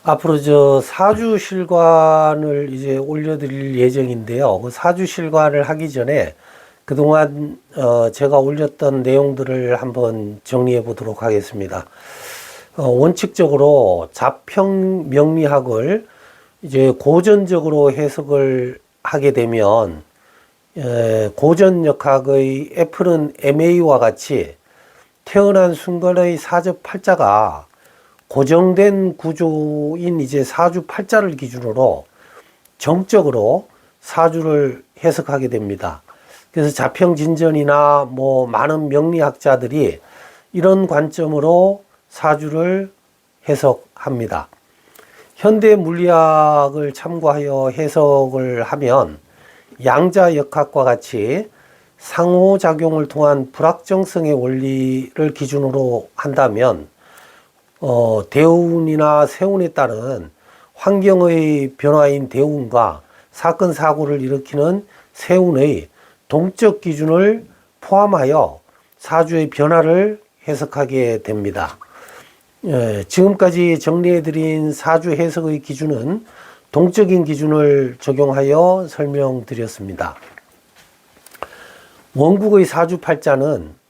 앞으로 사주실관을 이제 올려드릴 예정인데요. 그 사주실관을 하기 전에 그동안 제가 올렸던 내용들을 한번 정리해 보도록 하겠습니다. 원칙적으로 자평 명리학을 이제 고전적으로 해석을 하게 되면 고전역학의 F는 MA와 같이 태어난 순간의 사주팔자가 고정된 구조인 이제 사주팔자를 기준으로 정적으로 사주를 해석하게 됩니다. 그래서 자평진전이나 많은 명리학자들이 이런 관점으로 사주를 해석합니다. 현대 물리학을 참고하여 해석을 하면 양자역학과 같이 상호작용을 통한 불확정성의 원리를 기준으로 한다면 대운이나 세운에 따른 환경의 변화인 대운과 사건 사고를 일으키는 세운의 동적 기준을 포함하여 사주의 변화를 해석하게 됩니다. 지금까지 정리해드린 사주 해석의 기준은 동적인 기준을 적용하여 설명드렸습니다. 원국의 사주팔자는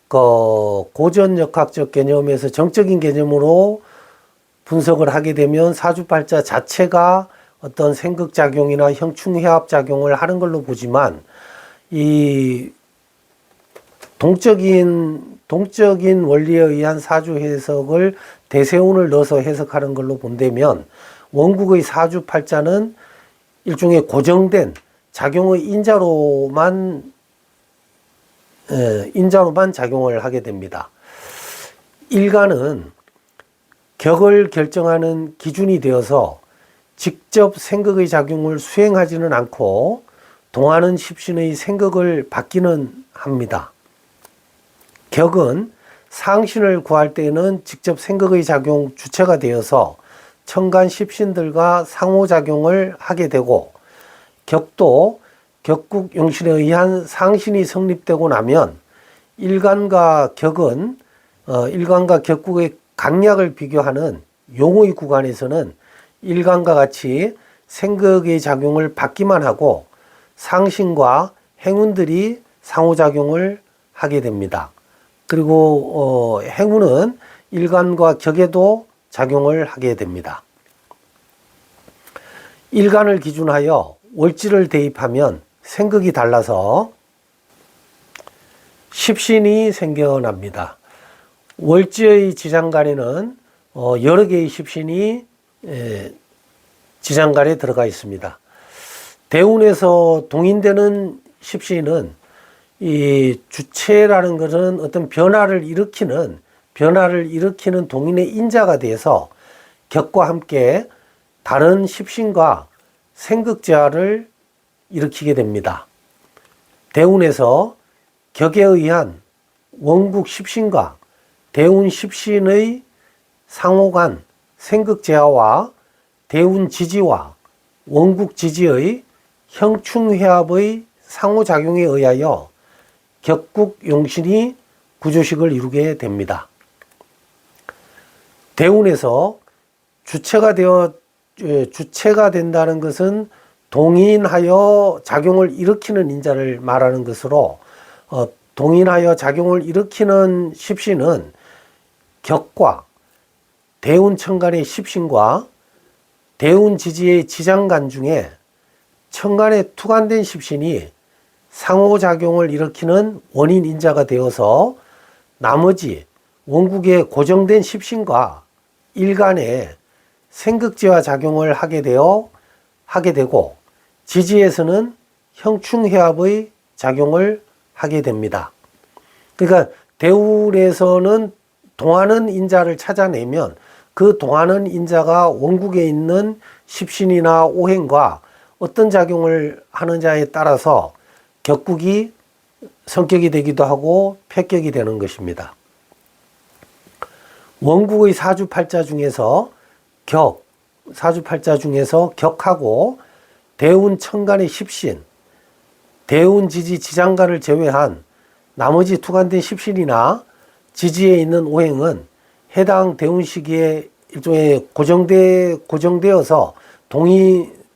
고전역학적 개념에서 정적인 개념으로 분석을 하게 되면 사주팔자 자체가 어떤 생극작용이나 형충해합작용을 하는 걸로 보지만 이 동적인 원리에 의한 사주 해석을 대세운을 넣어서 해석하는 걸로 본다면 원국의 사주팔자는 일종의 고정된 작용의 인자로만 작용을 하게 됩니다. 일간은 격을 결정하는 기준이 되어서 직접 생극의 작용을 수행하지는 않고 동하는 십신의 생극을 받기는 합니다. 격은 상신을 구할 때에는 직접 생극의 작용 주체가 되어서 천간 십신들과 상호작용을 하게 되고, 격도 격국 용신에 의한 상신이 성립되고 나면 일간과 격국의 강약을 비교하는 용의 구간에서는 일간과 같이 생극의 작용을 받기만 하고 상신과 행운들이 상호작용을 하게 됩니다. 그리고 행운은 일간과 격에도 작용을 하게 됩니다. 일간을 기준하여 월지를 대입하면 생극이 달라서 십신이 생겨납니다. 월지의 지장간에는 여러 개의 십신이 지장간에 들어가 있습니다. 대운에서 동인되는 십신은 이 주체라는 것은 어떤 변화를 일으키는 동인의 인자가 돼서 격과 함께 다른 십신과 생극재화를 일으키게 됩니다. 대운에서 격에 의한 원국 십신과 대운 십신의 상호간 생극재화와 대운 지지와 원국 지지의 형충회합의 상호작용에 의하여 격국 용신이 구조식을 이루게 됩니다. 대운에서 주체가 된다는 것은 동인하여 작용을 일으키는 인자를 말하는 것으로, 동인하여 작용을 일으키는 십신은 격과 대운 천간의 십신과 대운 지지의 지장간 중에 천간에 투간된 십신이 상호작용을 일으키는 원인 인자가 되어서 나머지 원국의 고정된 십신과 일간에 생극재화 작용을 하게 되고, 지지에서는 형충해합의 작용을 하게 됩니다. 그러니까 대운에서는 동하는 인자를 찾아내면 그 동하는 인자가 원국에 있는 십신이나 오행과 어떤 작용을 하느냐에 따라서 격국이 성격이 되기도 하고 폐격이 되는 것입니다. 원국의 사주팔자 중에서 격하고 대운 천간의 십신, 대운 지지 지장간을 제외한 나머지 투간된 십신이나 지지에 있는 오행은 해당 대운 시기에 일종의 고정되어서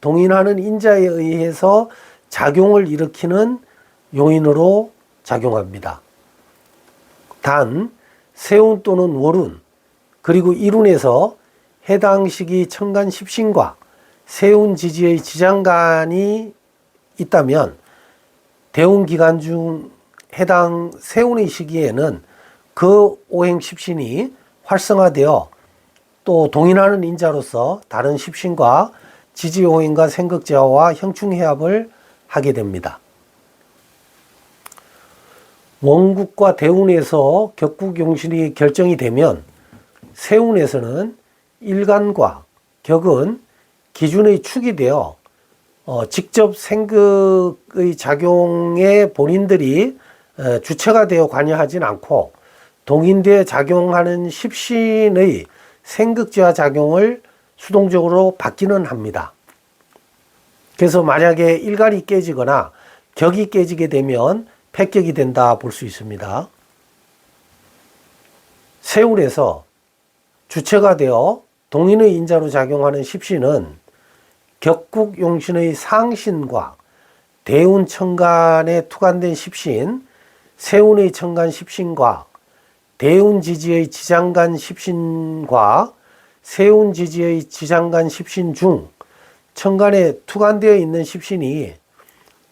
동인하는 인자에 의해서 작용을 일으키는 요인으로 작용합니다. 단 세운 또는 월운 그리고 일운에서 해당 시기 천간 십신과 세운 지지의 지장간이 있다면 대운 기간 중 해당 세운의 시기에는 그 오행 십신이 활성화되어 또 동인하는 인자로서 다른 십신과 지지오행과 생극제화와 형충해합을 하게 됩니다. 원국과 대운에서 격국용신이 결정이 되면 세운에서는 일간과 격은 기준의 축이 되어 직접 생극의 작용에 본인들이 주체가 되어 관여하진 않고 동인되어 작용하는 십신의 생극제화 작용을 수동적으로 받기는 합니다. 그래서 만약에 일간이 깨지거나 격이 깨지게 되면 폐격이 된다 볼 수 있습니다. 세운에서 주체가 되어 동인의 인자로 작용하는 십신은 격국용신의 상신과 대운 천간에 투관된 십신, 세운의 천간 십신과 대운 지지의 지장간 십신과 세운 지지의 지장간 십신 중 천간에 투관되어 있는 십신이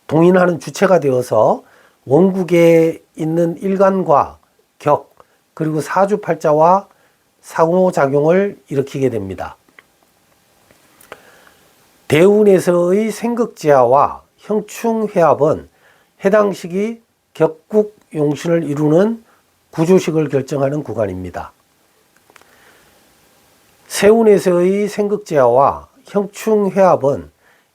동인하는 주체가 되어서 원국에 있는 일간과 격 그리고 사주팔자와 상호작용을 일으키게 됩니다. 대운에서의 생극제화와 형충회합은 해당 시기 격국용신을 이루는 구조식을 결정하는 구간입니다. 세운에서의 생극제화와 형충회합은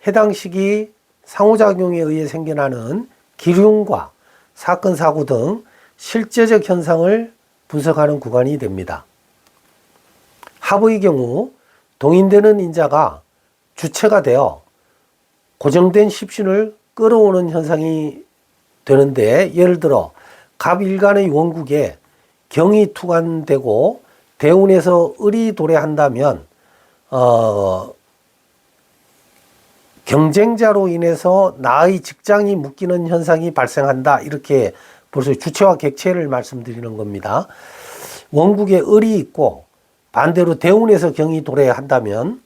해당 시기 상호작용에 의해 생겨나는 기륭과 사건, 사고 등 실제적 현상을 분석하는 구간이 됩니다. 합의 경우 동인되는 인자가 주체가 되어 고정된 십신을 끌어오는 현상이 되는데, 예를 들어 갑일간의 원국에 경이 투관되고 대운에서 을이 도래한다면 경쟁자로 인해서 나의 직장이 묶이는 현상이 발생한다, 이렇게 벌써 주체와 객체를 말씀드리는 겁니다. 원국에 을이 있고 반대로 대운에서 경이 도래한다면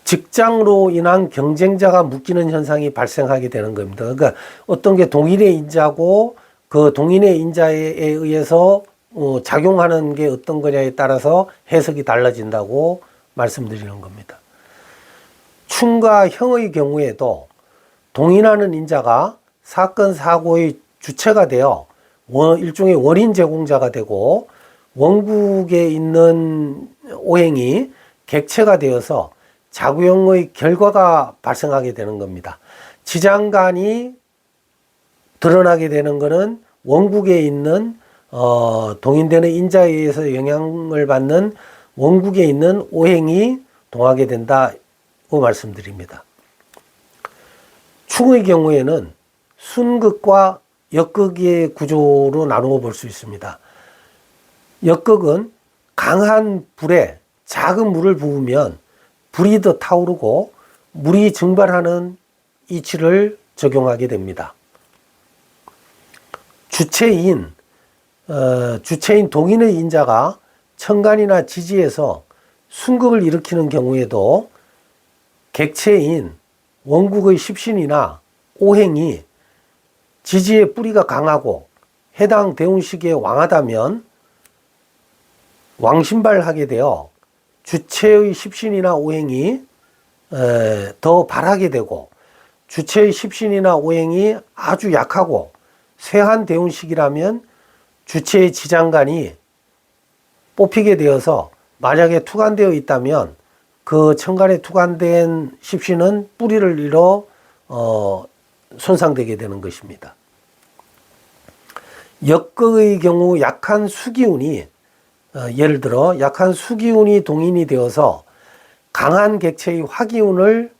직장으로 인한 경쟁자가 묶이는 현상이 발생하게 되는 겁니다. 그러니까 어떤 게 동인의 인자고 그 동인의 인자에 의해서 작용하는 게 어떤 거냐에 따라서 해석이 달라진다고 말씀드리는 겁니다. 충과 형의 경우에도 동인하는 인자가 사건 사고의 주체가 되어 일종의 원인 제공자가 되고 원국에 있는 오행이 객체가 되어서 작용의 결과가 발생하게 되는 겁니다. 지장간이 드러나게 되는 것은 원국에 있는 동인되는 인자에 의해서 영향을 받는 원국에 있는 오행이 동하게 된다고 말씀드립니다. 충의 경우에는 순극과 역극의 구조로 나누어 볼 수 있습니다. 역극은 강한 불에 작은 물을 부으면 불이 더 타오르고 물이 증발하는 이치를 적용하게 됩니다. 주체인 동인의 인자가 천간이나 지지에서 순극을 일으키는 경우에도 객체인 원국의 십신이나 오행이 지지의 뿌리가 강하고 해당 대운시기에 왕하다면 왕신발하게 되어 주체의 십신이나 오행이 더 발하게 되고, 주체의 십신이나 오행이 아주 약하고 쇠한 대운식이라면 주체의 지장간이 뽑히게 되어서 만약에 투관되어 있다면 그 천간에 투관된 십신은 뿌리를 잃어 손상되게 되는 것입니다. 역극의 경우 약한 수기운이 예를 들어 약한 수기운이 동인이 되어서 강한 객체의 화기운을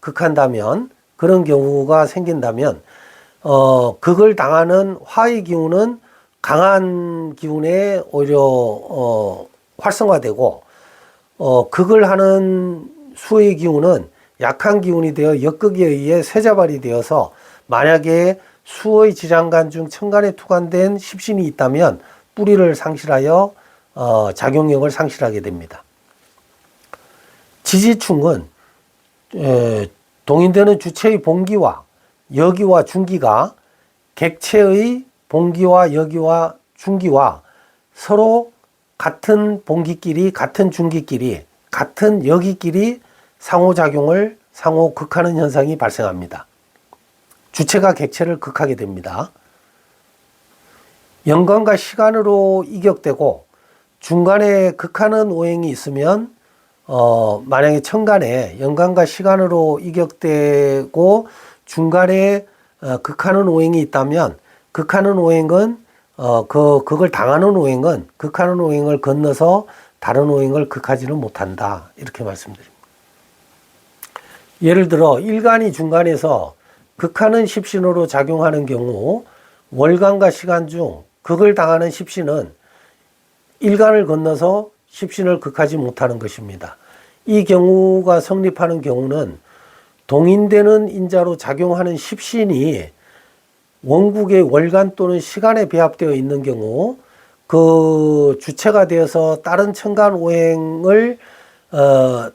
극한다면, 그런 경우가 생긴다면 극을 당하는 화의 기운은 강한 기운에 오히려 활성화되고 극을 하는 수의 기운은 약한 기운이 되어 역극에 의해 쇠자발이 되어서 만약에 수의 지장간 중 천간에 투관된 십신이 있다면 뿌리를 상실하여 작용력을 상실하게 됩니다. 지지충은 동인되는 주체의 본기와 여기와 중기가 객체의 본기와 여기와 중기와 서로 같은 본기끼리 같은 중기끼리 같은 여기끼리 상호작용을 상호 극하는 현상이 발생합니다. 주체가 객체를 극하게 됩니다. 연관과 시간으로 이격되고 중간에 극하는 오행이 있으면 만약에 천간에 연관과 시간으로 이격되고 중간에 극하는 오행이 있다면 극하는 오행은 그걸 당하는 오행은 극하는 오행을 건너서 다른 오행을 극하지는 못한다. 이렇게 말씀드립니다. 예를 들어 일간이 중간에서 극하는 십신으로 작용하는 경우 월간과 시간 중 극을 당하는 십신은 일간을 건너서 십신을 극하지 못하는 것입니다. 이 경우가 성립하는 경우는 동인되는 인자로 작용하는 십신이 원국의 월간 또는 시간에 배합되어 있는 경우 그 주체가 되어서 다른 천간 오행을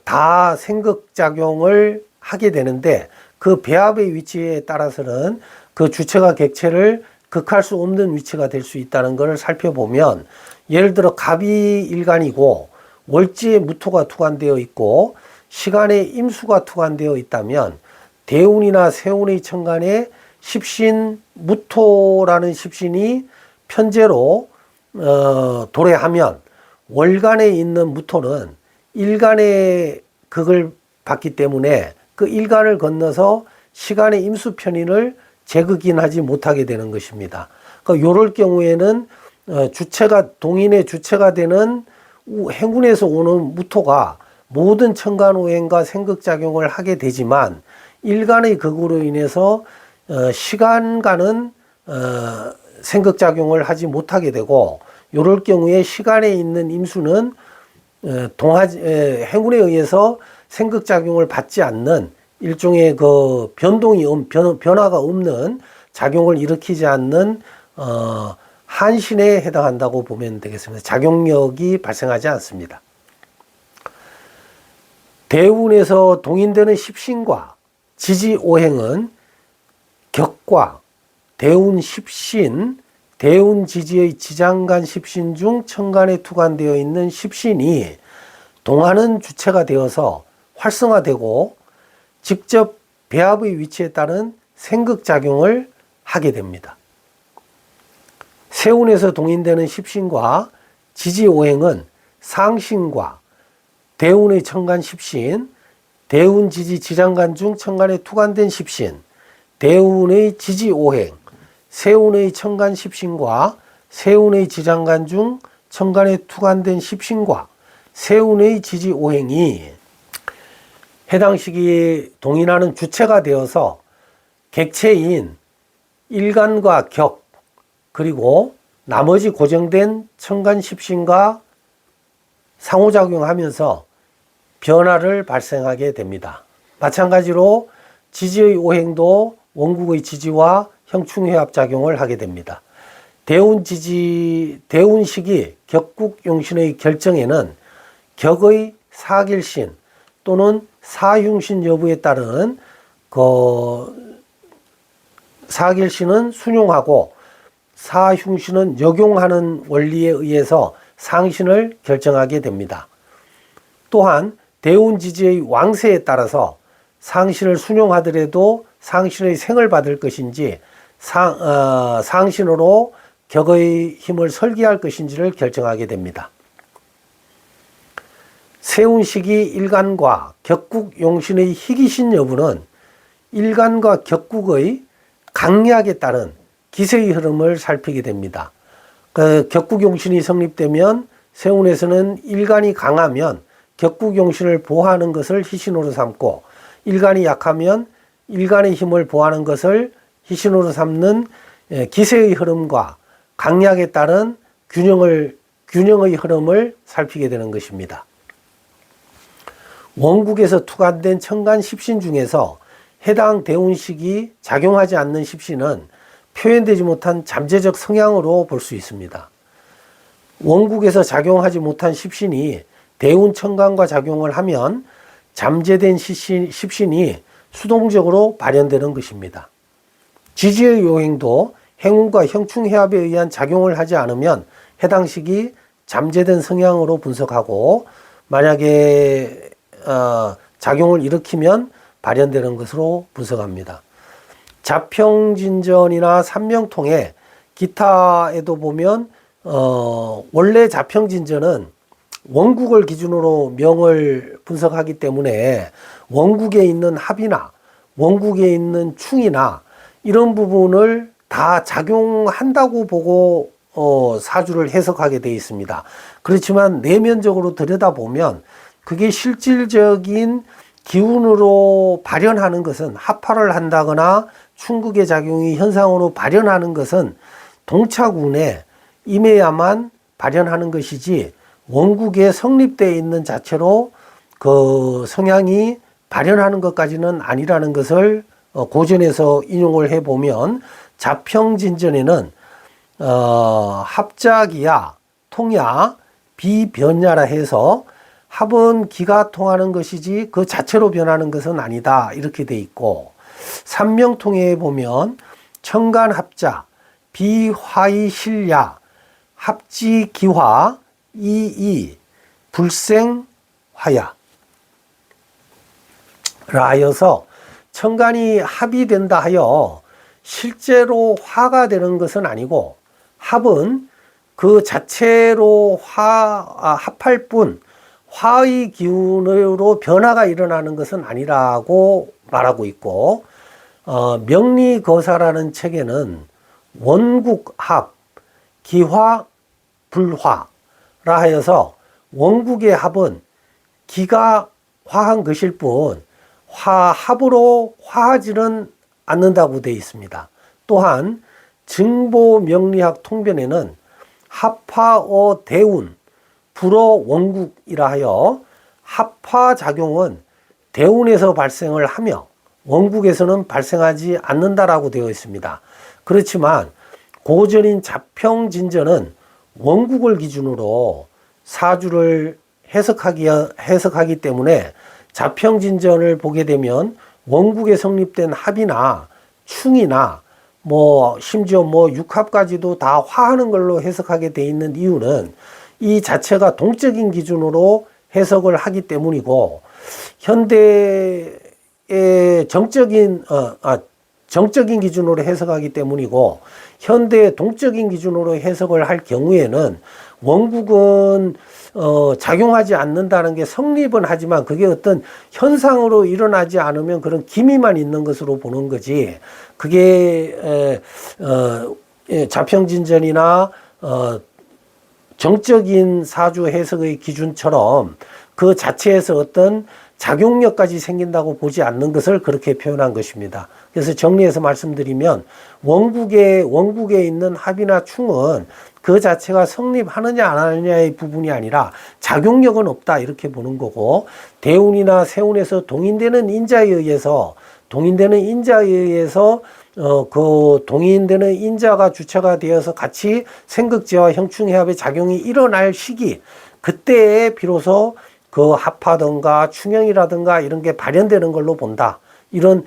다 생극작용을 하게 되는데 그 배합의 위치에 따라서는 그 주체가 객체를 극할 수 없는 위치가 될 수 있다는 것을 살펴보면 예를 들어 갑이 일간이고 월지에 무토가 투관되어 있고 시간에 임수가 투관되어 있다면 대운이나 세운의 천간에 십신 무토라는 십신이 편제로 도래하면 월간에 있는 무토는 일간의 극을 받기 때문에 그 일간을 건너서 시간의 임수 편인을 재극인하지 못하게 되는 것입니다. 그러니까 이럴 경우에는 주체가 동인의 주체가 되는 행운에서 오는 무토가 모든 천간오행과 생극작용을 하게 되지만 일간의 극으로 인해서 시간과는 생극작용을 하지 못하게 되고 이럴 경우에 시간에 있는 임수는 행운에 의해서 생극작용을 받지 않는 일종의 그 변화가 없는 작용을 일으키지 않는 한신에 해당한다고 보면 되겠습니다. 작용력이 발생하지 않습니다. 대운에서 동인되는 십신과 지지오행은 격과 대운 십신, 대운 지지의 지장간 십신 중 천간에 투관되어 있는 십신이 동하는 주체가 되어서 활성화되고 직접 배합의 위치에 따른 생극작용을 하게 됩니다. 세운에서 동인되는 십신과 지지오행은 상신과 대운의 천간 십신, 대운 지지 지장간 중 천간에 투관된 십신, 대운의 지지오행, 세운의 천간 십신과 세운의 지장간 중 천간에 투관된 십신과 세운의 지지오행이 해당 시기에 동인하는 주체가 되어서 객체인 일간과 격 그리고 나머지 고정된 천간 십신과 상호작용하면서 변화를 발생하게 됩니다. 마찬가지로 지지의 오행도 원국의 지지와 형충회합작용을 하게 됩니다. 대운 시기 격국용신의 결정에는 격의 사길신 또는 사흉신 여부에 따른 사길신은 순용하고 사흉신은 역용하는 원리에 의해서 상신을 결정하게 됩니다. 또한 대운지지의 왕세에 따라서 상신을 순용하더라도 상신의 생을 받을 것인지 상신으로 격의 힘을 설계할 것인지를 결정하게 됩니다. 세운시기 일간과 격국용신의 희귀신 여부는 일간과 격국의 강약에 따른 기세의 흐름을 살피게 됩니다. 격국용신이 성립되면 세운에서는 일간이 강하면 격국용신을 보호하는 것을 희신으로 삼고 일간이 약하면 일간의 힘을 보호하는 것을 희신으로 삼는 기세의 흐름과 강약에 따른 균형을 균형의 흐름을 살피게 되는 것입니다. 원국에서 투관된 천간 십신 중에서 해당 대운식이 작용하지 않는 십신은 표현되지 못한 잠재적 성향으로 볼 수 있습니다. 원국에서 작용하지 못한 십신이 대운 천간과 작용을 하면 잠재된 십신이 수동적으로 발현되는 것입니다. 지지의 요행도 행운과 형충해합에 의한 작용을 하지 않으면 해당 식이 잠재된 성향으로 분석하고, 만약에 작용을 일으키면 발현되는 것으로 분석합니다. 자평진전이나 삼명통에 기타에도 보면 원래 자평진전은 원국을 기준으로 명을 분석하기 때문에 원국에 있는 합이나 원국에 있는 충이나 이런 부분을 다 작용한다고 보고 사주를 해석하게 되어 있습니다. 그렇지만 내면적으로 들여다보면 그게 실질적인 기운으로 발현하는 것은, 합화를 한다거나 충극의 작용이 현상으로 발현하는 것은 동차군에 임해야만 발현하는 것이지, 원국에 성립되어 있는 자체로 그 성향이 발현하는 것까지는 아니라는 것을 고전에서 인용을 해보면, 자평진전에는 합작이야, 통야, 비변야라 해서 합은 기가 통하는 것이지 그 자체로 변하는 것은 아니다, 이렇게 돼 있고, 삼명통에 보면 천간합자, 비화이실야, 합지기화, 이이, 불생화야 라 하여서 천간이 합이 된다 하여 실제로 화가 되는 것은 아니고, 합은 그 자체로 합할 뿐 화의 기운으로 변화가 일어나는 것은 아니라고 말하고 있고, 명리거사라는 책에는 원국합, 기화, 불화라 하여서 원국의 합은 기가 화한 것일 뿐 합으로 화하지는 않는다고 되어 있습니다. 또한 증보명리학 통변에는 합화어 대운, 불어 원국이라 하여 합화작용은 대운에서 발생을 하며 원국에서는 발생하지 않는다라고 되어 있습니다. 그렇지만 고전인 자평진전은 원국을 기준으로 사주를 해석하기 때문에 자평진전을 보게 되면 원국에 성립된 합이나 충이나 심지어 육합까지도 다 화하는 걸로 해석하게 돼 있는 이유는 이 자체가 동적인 기준으로 해석을 하기 때문이고, 현대의 정적인 기준으로 해석하기 때문이고, 현대의 동적인 기준으로 해석을 할 경우에는 원국은 작용하지 않는다는 게 성립은 하지만 그게 어떤 현상으로 일어나지 않으면 그런 기미만 있는 것으로 보는 거지, 그게 자평진전이나 정적인 사주 해석의 기준처럼 그 자체에서 어떤 작용력까지 생긴다고 보지 않는 것을 그렇게 표현한 것입니다. 그래서 정리해서 말씀드리면 원국에 있는 합이나 충은 그 자체가 성립하느냐 안 하느냐의 부분이 아니라 작용력은 없다, 이렇게 보는 거고, 대운이나 세운에서 동인되는 인자에 의해서 그 동인되는 인자가 주체가 되어서 같이 생극지와 형충해합의 작용이 일어날 시기, 그때에 비로소 그 합하든가 충형이라든가 이런 게 발현되는 걸로 본다. 이런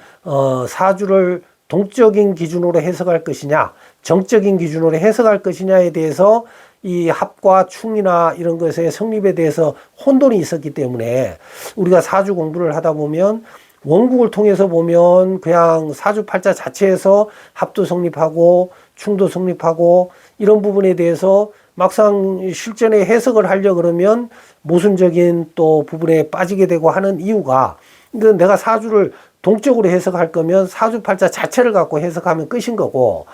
사주를 동적인 기준으로 해석할 것이냐, 정적인 기준으로 해석할 것이냐에 대해서 이 합과 충이나 이런 것의 성립에 대해서 혼돈이 있었기 때문에 우리가 사주 공부를 하다 보면 원국을 통해서 보면 그냥 사주팔자 자체에서 합도 성립하고 충도 성립하고 이런 부분에 대해서 막상 실전에 해석을 하려 그러면 모순적인 또 부분에 빠지게 되고 하는 이유가, 내가 사주를 동적으로 해석할 거면 사주팔자 자체를 갖고 해석하면 끝인 거고,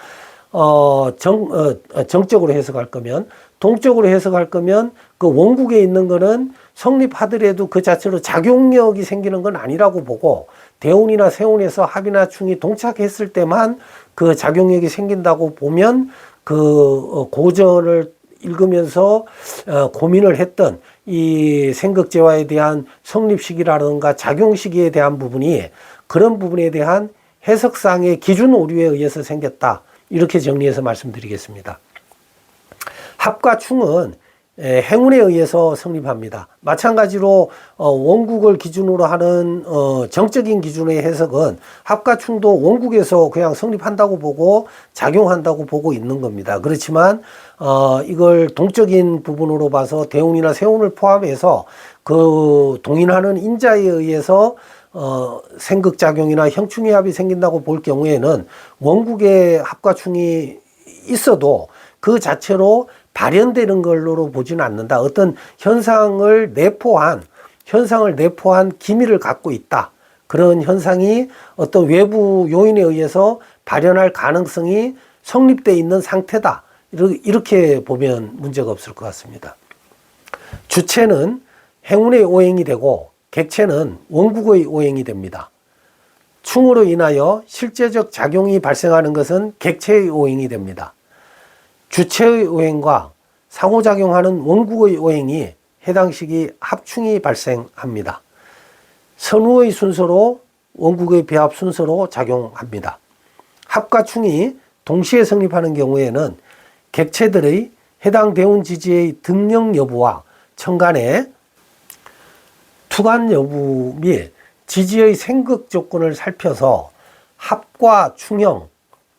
정적으로 해석할 거면, 동적으로 해석할 거면 그 원국에 있는 거는 성립하더라도 그 자체로 작용력이 생기는 건 아니라고 보고, 대운이나 세운에서 합이나 충이 동착했을 때만 그 작용력이 생긴다고 보면 그 고전을 읽으면서 고민을 했던 이 생극제화에 대한 성립 시기라든가 작용 시기에 대한 부분이 그런 부분에 대한 해석상의 기준 오류에 의해서 생겼다. 이렇게 정리해서 말씀드리겠습니다. 합과 충은 행운에 의해서 성립합니다. 마찬가지로 원국을 기준으로 하는 정적인 기준의 해석은 합과 충도 원국에서 그냥 성립한다고 보고 작용한다고 보고 있는 겁니다. 그렇지만 이걸 동적인 부분으로 봐서 대운이나 세운을 포함해서 그 동인하는 인자에 의해서 생극작용이나 형충해합이 생긴다고 볼 경우에는 원국의 합과 충이 있어도 그 자체로 발현되는 걸로 보지는 않는다. 어떤 현상을 내포한 기미를 갖고 있다. 그런 현상이 어떤 외부 요인에 의해서 발현할 가능성이 성립되어 있는 상태다. 이렇게 보면 문제가 없을 것 같습니다. 주체는 행운의 오행이 되고 객체는 원국의 오행이 됩니다. 충으로 인하여 실제적 작용이 발생하는 것은 객체의 오행이 됩니다. 주체의 오행과 상호작용하는 원국의 오행이 해당 시기 합충이 발생합니다. 선우의 순서로 원국의 배합 순서로 작용합니다. 합과 충이 동시에 성립하는 경우에는 객체들의 해당 대운 지지의 등령 여부와 천간의 투간 여부 및 지지의 생극 조건을 살펴서 합과 충형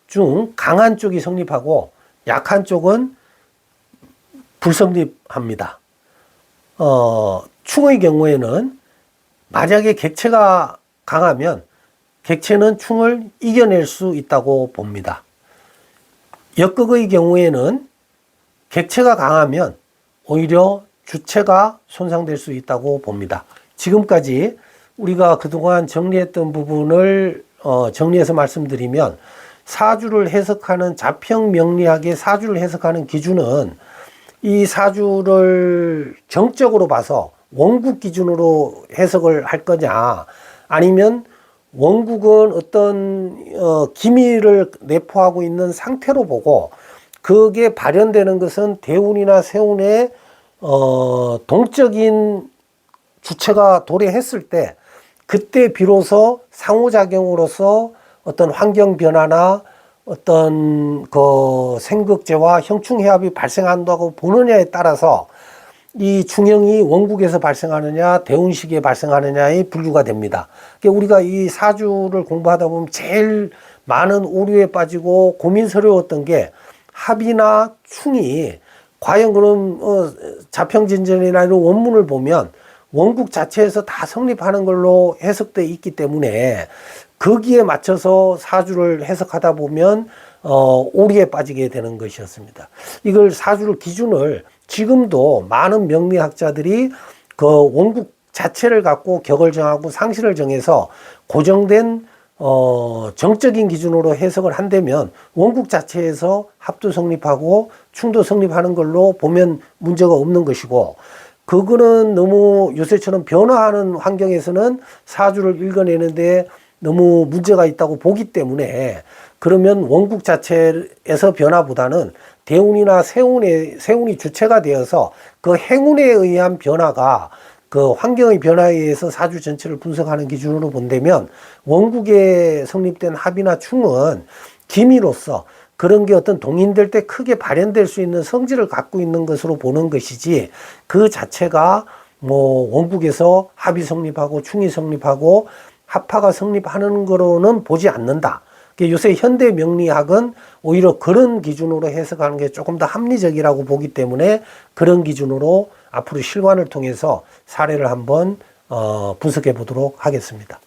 중 강한 쪽이 성립하고 약한 쪽은 불성립합니다. 충의 경우에는 만약에 객체가 강하면 객체는 충을 이겨낼 수 있다고 봅니다. 역극의 경우에는 객체가 강하면 오히려 주체가 손상될 수 있다고 봅니다. 지금까지 우리가 그동안 정리했던 부분을 정리해서 말씀드리면 사주를 해석하는 자평명리학의 사주를 해석하는 기준은 이 사주를 정적으로 봐서 원국 기준으로 해석을 할 거냐 아니면 원국은 어떤 기미를 내포하고 있는 상태로 보고 그게 발현되는 것은 대운이나 세운의 동적인 주체가 도래했을 때 그때 비로소 상호작용으로서 어떤 환경 변화나 어떤 그 생극제와 형충해합이 발생한다고 보느냐에 따라서 이 충형이 원국에서 발생하느냐 대운시기에 발생하느냐의 분류가 됩니다. 그러니까 우리가 이 사주를 공부하다 보면 제일 많은 오류에 빠지고 고민스러웠던 게 합이나 충이 과연 그럼 자평진전이나 이런 원문을 보면 원국 자체에서 다 성립하는 걸로 해석되어 있기 때문에 거기에 맞춰서 사주를 해석하다 보면 오류에 빠지게 되는 것이었습니다. 이걸 사주를 기준을 지금도 많은 명리학자들이 그 원국 자체를 갖고 격을 정하고 상실을 정해서 고정된 정적인 기준으로 해석을 한다면 원국 자체에서 합도 성립하고 충도 성립하는 걸로 보면 문제가 없는 것이고 그거는 너무 요새처럼 변화하는 환경에서는 사주를 읽어내는데 너무 문제가 있다고 보기 때문에 그러면 원국 자체에서 변화보다는 대운이나 세운이 주체가 되어서 그 행운에 의한 변화가 그 환경의 변화에 의해서 사주 전체를 분석하는 기준으로 본다면 원국에 성립된 합이나 충은 기미로서 그런 게 어떤 동인될 때 크게 발현될 수 있는 성질을 갖고 있는 것으로 보는 것이지 그 자체가 뭐 원국에서 합이 성립하고 충이 성립하고 합파가 성립하는 거로는 보지 않는다. 요새 현대 명리학은 오히려 그런 기준으로 해석하는 게 조금 더 합리적이라고 보기 때문에 그런 기준으로 앞으로 실관을 통해서 사례를 한번 분석해 보도록 하겠습니다.